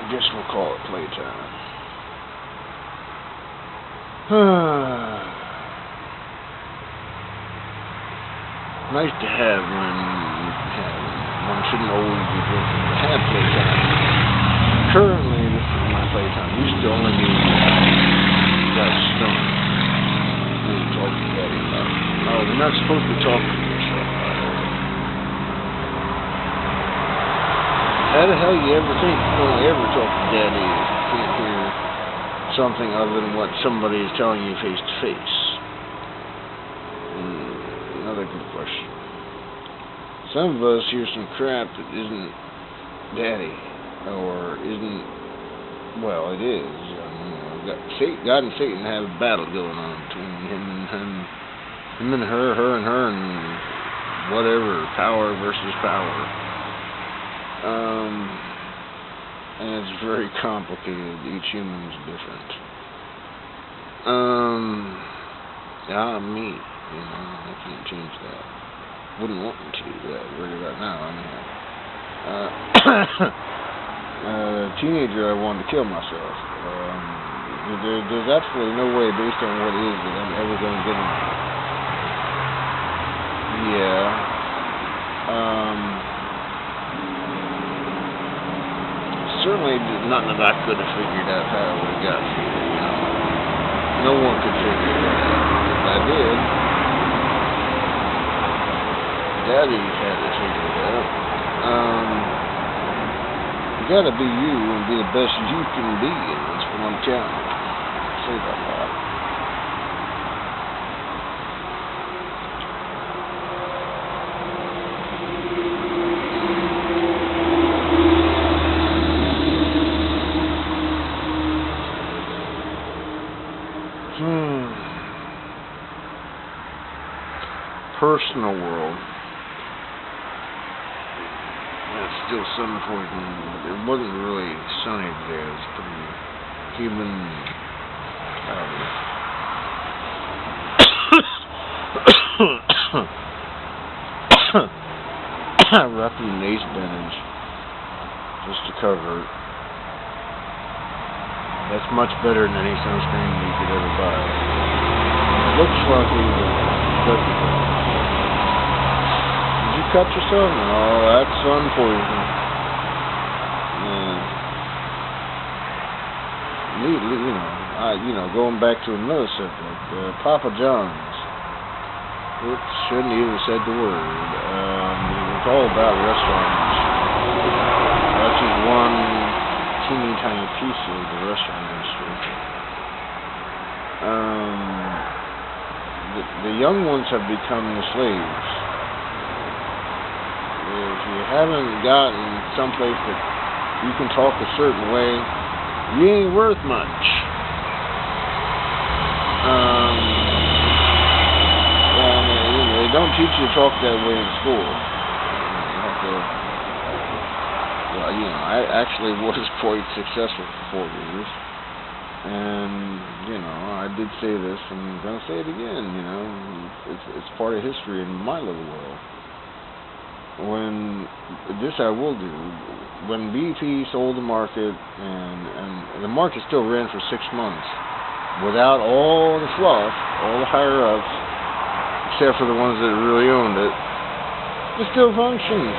guess we'll call it playtime. Nice to have when one shouldn't always be drinking to have playtime. Currently, this is my playtime. Used to only be that stone. We were talking to Daddy about. Oh, we're not supposed to be talking to yourself. How the hell you ever think you don't ever talk to Daddy if you can't hear something other than what somebody is telling you face to face? Another good question. Some of us hear some crap that isn't Daddy, or isn't, well, it is. God and Satan have a battle going on between him and her and her, and whatever, power versus power. And it's very complicated. Each human's different. Me, I can't change that. Wouldn't want me to. Right about now, teenager, I wanted to kill myself. There's absolutely no way, based on what it is, that I'm ever going to get him. Certainly nothing that I could have figured out how it would have got here, No one could figure it out. If I did, Daddy had to figure it out. You gotta be you and be the best you can be, and that's what I'm telling you. Say that a lot. Personal world. It's still sun poisoning, but it wasn't really sunny today. It was pretty humid. Wrapped in an ace bandage just to cover it. That's much better than any sunscreen you could ever buy. It looks like it was Did you cut yourself? No, that's sun poison. Going back to another subject, Papa John's. It shouldn't even have said the word. It's all about restaurants. That's just one teeny tiny piece of the restaurant industry. The young ones have become the slaves. If you haven't gotten someplace that you can talk a certain way, you ain't worth much. They don't teach you to talk that way in school. You have to, I actually was quite successful for 4 years. And, I did say this, and I'm going to say it again, it's part of history in my little world. This I will do, when BP sold the market, and the market still ran for 6 months, without all the fluff, all the higher-ups, except for the ones that really owned it, it still functioned.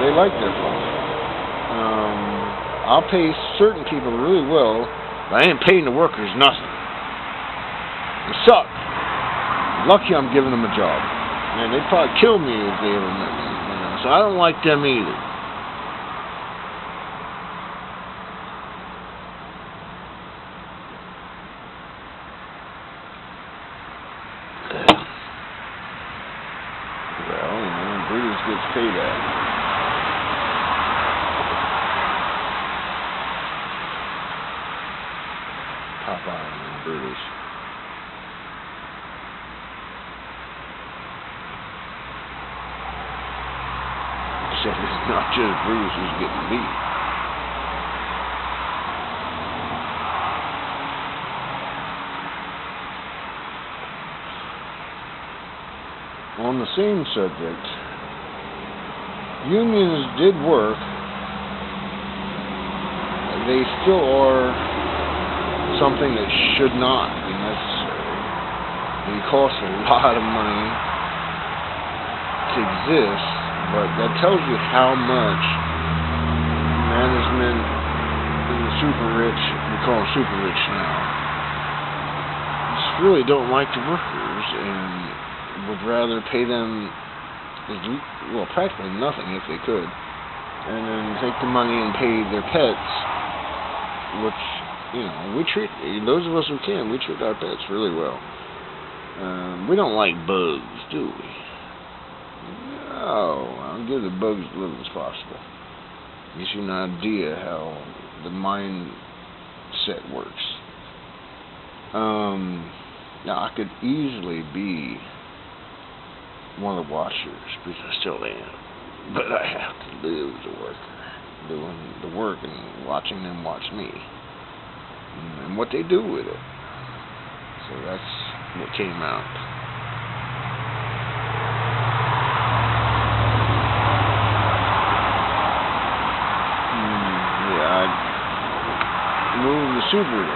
They like their fun. I'll pay certain people really well, but I ain't paying the workers nothing. They suck. Lucky I'm giving them a job. Man, they'd probably kill me if they ever met me. So I don't like them either. Well, Brutus gets paid out. Popeye and Brutus. Except it's not just Brutus who's getting beat. On the same subject, unions did work they still are something that should not be necessary. They cost a lot of money to exist, but that tells you how much management and the super rich, we call them super rich now, just really don't like the workers and would rather pay them, well, practically nothing if they could, and then take the money and pay their pets, which, you know, we treat, those of us who can, we treat our pets really well. We don't like bugs, do we? No, I'll give the bugs as little as possible. Gives you an idea how the mindset works. Now, I could easily be one of the watchers, because I still am. But I have to live as a worker, doing the work and watching them watch me. And what they do with it. So that's what came out. Moved the Super.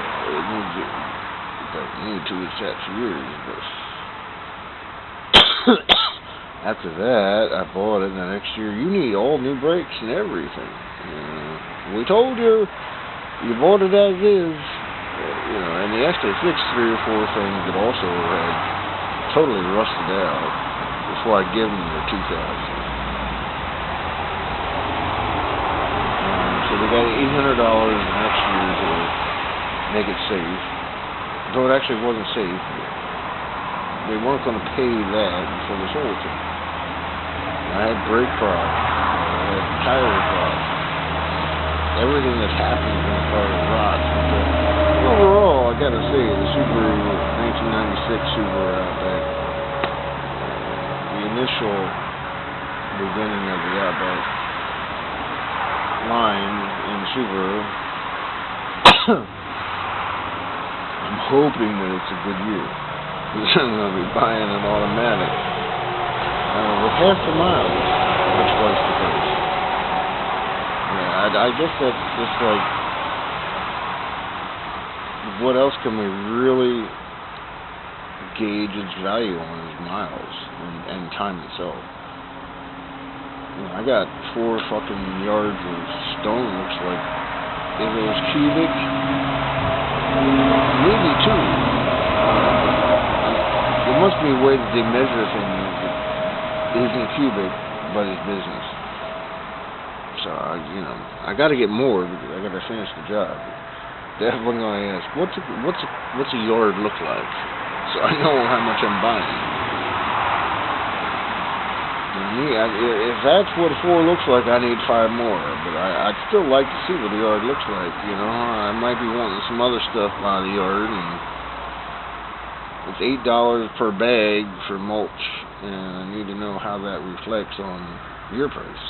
Moved to its tax years, but after that, I bought it. The next year, you need all new brakes and everything. We told you, you bought it as is. You know, and they actually fixed 3 or 4 things that also had totally rusted out before I give them the 2000. So they got $800 next year to make it safe. Though it actually wasn't safe. They weren't going to pay that until they sold it. I had brake problems. I had tire problems. Everything that happens when a car rots. But overall, I got to say, the Subaru 1996 Subaru Outback, the initial beginning of the Outback line in Subaru, I'm hoping that it's a good year, because I'm going to be buying an automatic with half the miles for twice the price. Yeah, I guess that's just like, what else can we really gauge its value on is miles and time itself. You know, I got 4 fucking yards of stone, looks like. If it was cubic, maybe 2. There must be a way that they measure things that isn't cubic, but is business. So, I got to get more because I got to finish the job. Definitely going to ask, what's a yard look like? So I know how much I'm buying. If that's what 4 looks like, I need 5 more. But I'd still like to see what the yard looks like. You know, I might be wanting some other stuff out of the yard, and it's $8 per bag for mulch, and I need to know how that reflects on your price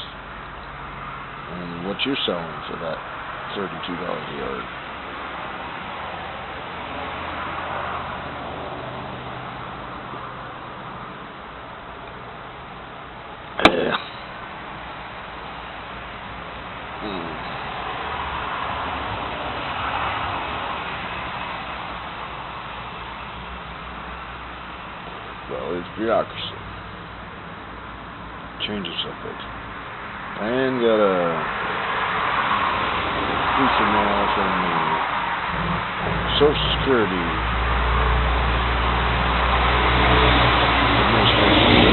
and what you're selling for that $32 a yard. Well, it's bureaucracy. Change it a bit. And got a piece of mail from the Social Security Administration.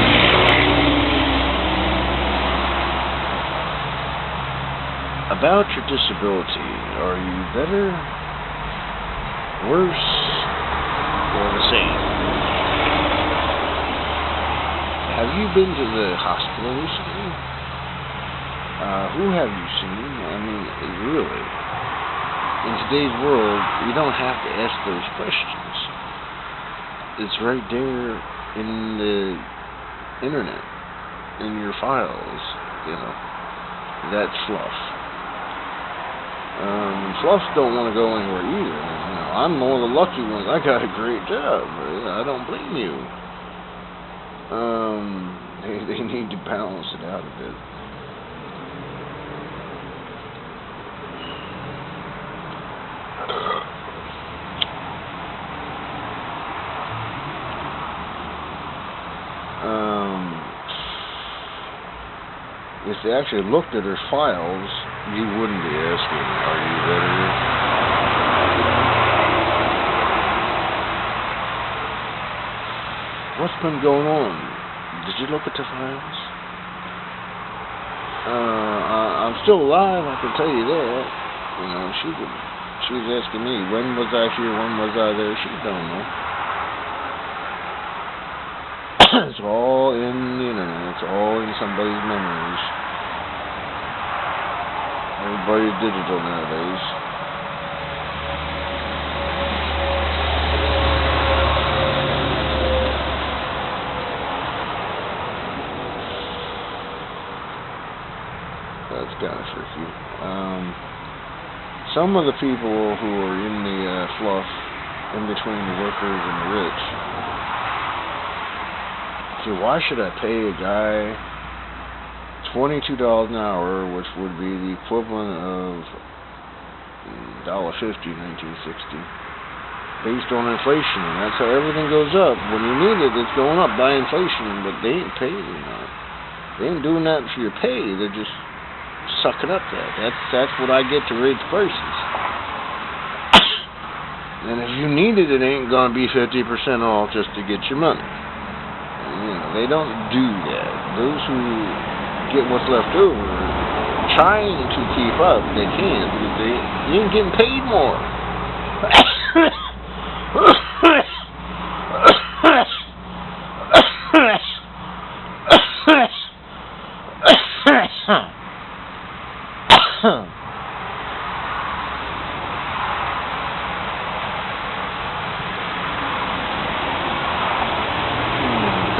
About your disability, are you better, worse, or the same? Have you been to the hospital recently? Who have you seen? I mean, really, in today's world, you don't have to ask those questions. It's right there in the internet, in your files, you know. That's fluff. Fluffs don't want to go anywhere either. You know, I'm one of the lucky ones. I got a great job. I don't blame you. They need to balance it out a bit. if they actually looked at her files, you wouldn't be asking, are you ready? What's been going on? Did you look at the files? I'm still alive, I can tell you that. You know, she was asking me, when was I here, when was I there? She don't know. It's all in the internet. It's all in somebody's memories. Everybody's digital nowadays. That's kind of tricky. Some of the people who are in the fluff, in between the workers and the rich, see, why should I pay a guy $22 an hour, which would be the equivalent of $1.50 in 1960, based on inflation? And that's how everything goes up. When you need it, it's going up by inflation, but they ain't paying it. They ain't doing that for your pay. They're just sucking up that. That's what I get to raise prices. And if you need it, it ain't gonna be 50% off just to get your money. You know, they don't do that. Those who get what's left over, trying to keep up, they can't because they ain't getting paid more.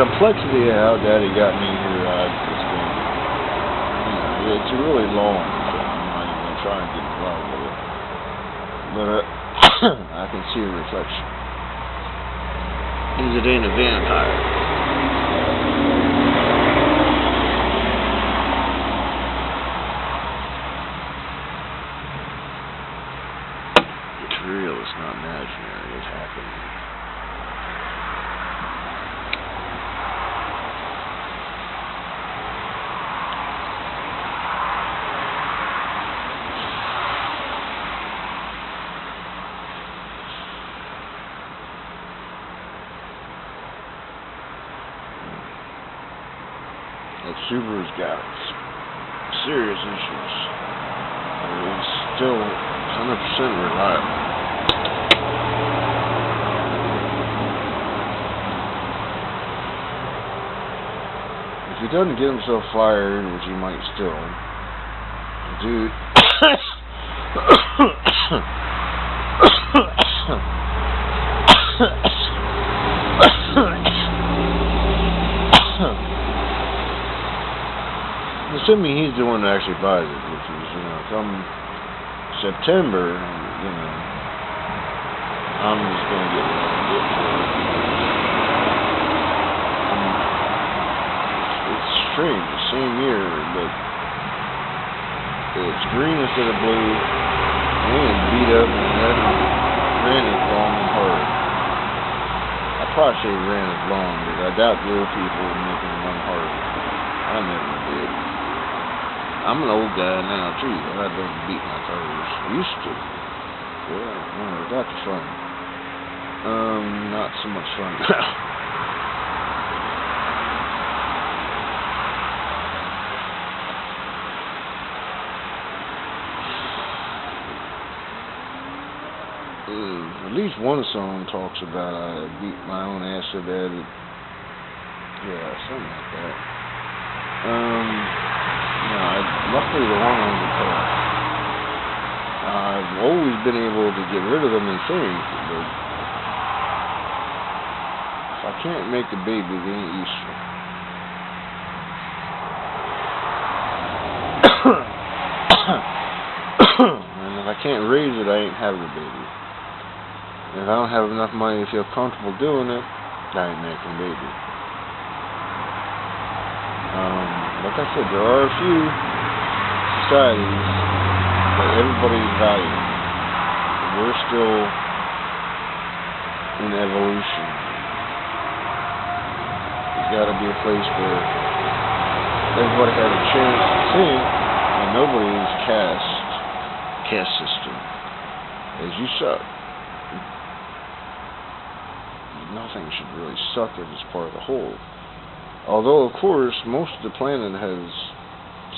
Complexity of how Daddy got me here, it's really long, so I'm not even going to try and get involved with it. But I can see a reflection. It ain't a vampire. It's real, it's not imaginary, it happened. That Subaru's got serious issues. It's still 100% reliable. If he doesn't get himself fired, which he might still, dude. Assuming he's the one that actually buys it, which is, come September, I'm just going to get what I can get for it. It's strange, the same year, but it's green instead of blue, and beat up, and ran as long and hard. I probably say ran as long, because I doubt real people would make them run hard. I never did. I'm an old guy now, too. I don't beat my cars. Used to. Yeah, that's fun. Not so much fun now. At least one song talks about I beat my own ass so bad that, something like that. Luckily the hormones are tough. I've always been able to get rid of them and think, but if I can't make the baby, they ain't useful. And if I can't raise it, I ain't having a baby. If I don't have enough money to feel comfortable doing it, I ain't making a baby. Like I said, there are a few societies that everybody's valuing. We're still in evolution. There's got to be a place where everybody had a chance to think, and nobody's caste system is you suck. Nothing should really suck if it's part of the whole. Although, of course, most of the planet has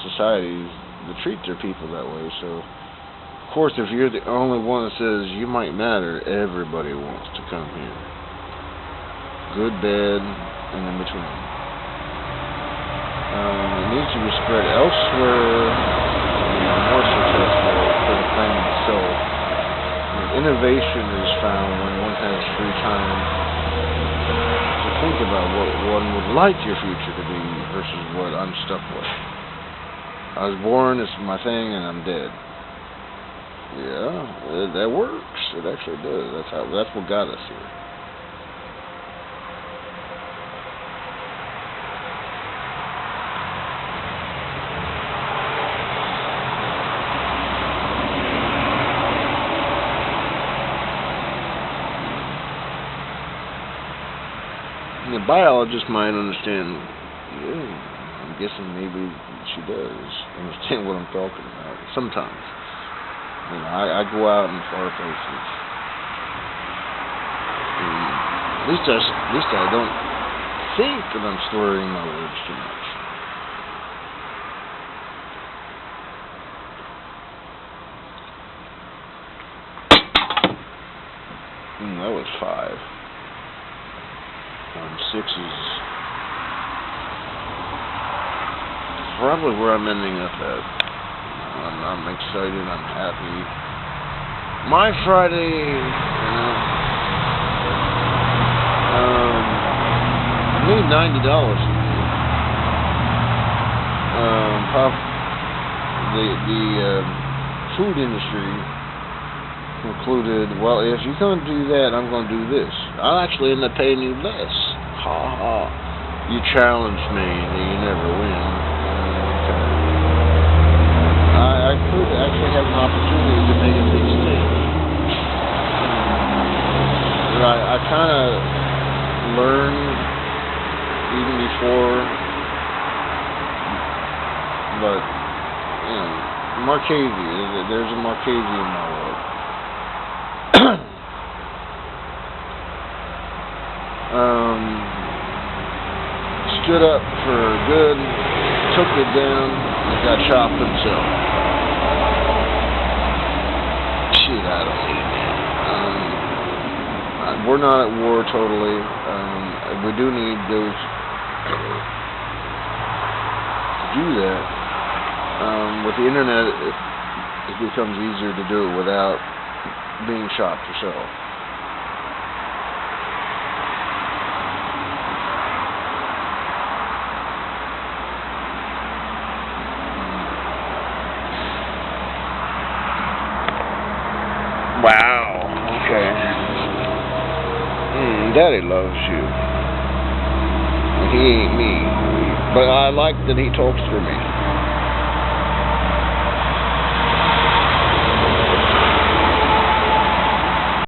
societies that treat their people that way, so, of course, if you're the only one that says you might matter, everybody wants to come here. Good, bad, and in between. It needs to be spread elsewhere, more successful for the planet itself. Innovation is found when one has free time to think about what one would like your future to be versus what I'm stuck with. I was born, it's my thing, and I'm dead. Yeah, that works. It actually does. That's what got us here. The biologist might understand. Yeah, I'm guessing maybe she does understand what I'm talking about. Sometimes, I go out in far places. At least I don't think that I'm slurring my words too much. That was 5. 6 is probably where I'm ending up at. I'm excited, I'm happy. My Friday, I made $90. The food industry concluded, well, if you're going to do that, I'm going to do this. I'll actually end up paying you less. Ha ha. You challenged me, and you never win. I could actually have an opportunity to make a big stake. I kind of learned even before, but, Marchese, there's a Marchese in my world. Stood up for good, took it down, and got chopped himself. Shit, I don't need that. We're not at war totally. We do need those to do that. With the internet, it becomes easier to do it without being shot yourself. Wow, okay. Daddy loves you. He ain't me. But I like that he talks for me.